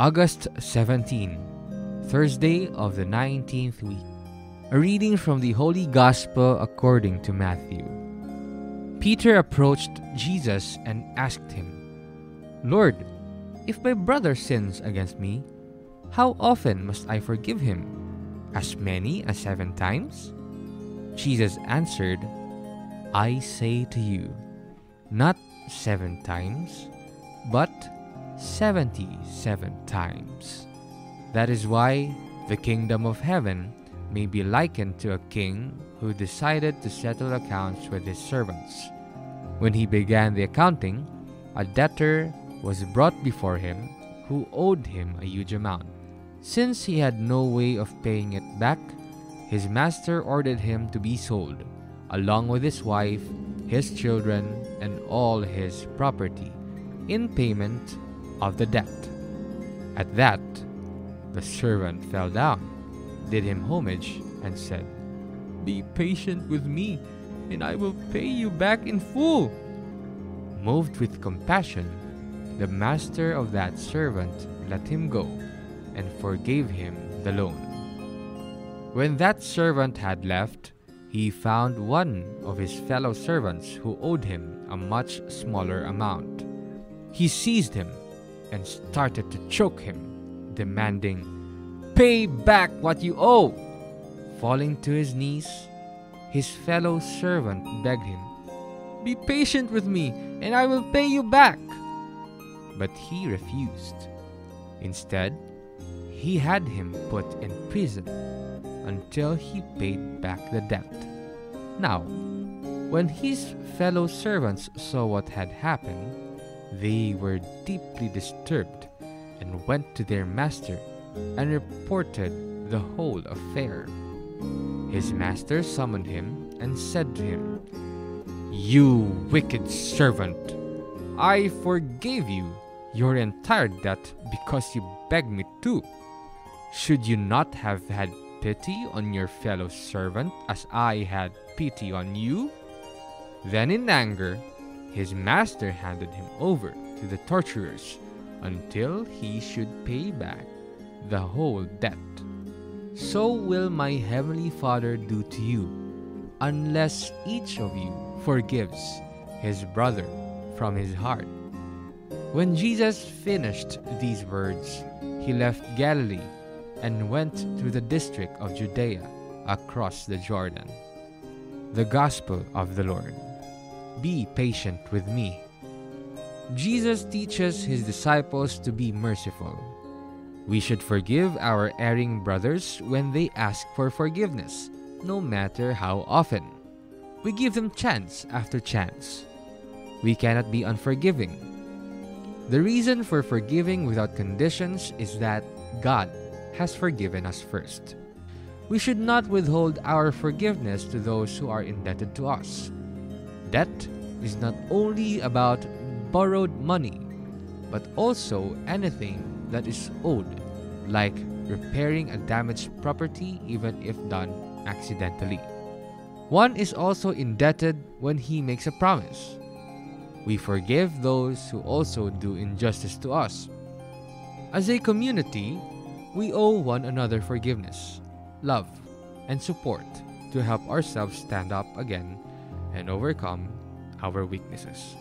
August 17, Thursday of the 19th week. A reading from the Holy Gospel according to Matthew. Peter approached Jesus and asked him, "Lord, if my brother sins against me, how often must I forgive him? As many as 7 times?" Jesus answered, "I say to you, not 7 times, but 77 times. That is why the kingdom of heaven may be likened to a king who decided to settle accounts with his servants. When he began the accounting, a debtor was brought before him who owed him a huge amount. Since he had no way of paying it back, his master ordered him to be sold, along with his wife, his children, and all his property, in payment of the debt. At that, the servant fell down, did him homage, and said, 'Be patient with me, and I will pay you back in full.' Moved with compassion, the master of that servant let him go and forgave him the loan. When that servant had left, he found one of his fellow servants who owed him a much smaller amount. He seized him and started to choke him, demanding, 'Pay back what you owe!' Falling to his knees, his fellow servant begged him, 'Be patient with me, and I will pay you back.' But he refused. Instead, he had him put in prison until he paid back the debt. Now, when his fellow servants saw what had happened, they were deeply disturbed and went to their master and reported the whole affair. His master summoned him and said to him, 'You wicked servant! I forgave you your entire debt because you begged me to. Should you not have had pity on your fellow servant as I had pity on you?' Then in anger, his master handed him over to the torturers until he should pay back the whole debt. So will my heavenly Father do to you, unless each of you forgives his brother from his heart." When Jesus finished these words, he left Galilee and went to the district of Judea across the Jordan. The Gospel of the Lord. Be patient with me. Jesus teaches his disciples to be merciful. We should forgive our erring brothers when they ask for forgiveness, no matter how often. We give them chance after chance. We cannot be unforgiving. The reason for forgiving without conditions is that God has forgiven us first. We should not withhold our forgiveness to those who are indebted to us. Debt is not only about borrowed money, but also anything that is owed, like repairing a damaged property even if done accidentally. One is also indebted when he makes a promise. We forgive those who also do injustice to us. As a community, we owe one another forgiveness, love, and support to help ourselves stand up again and overcome our weaknesses.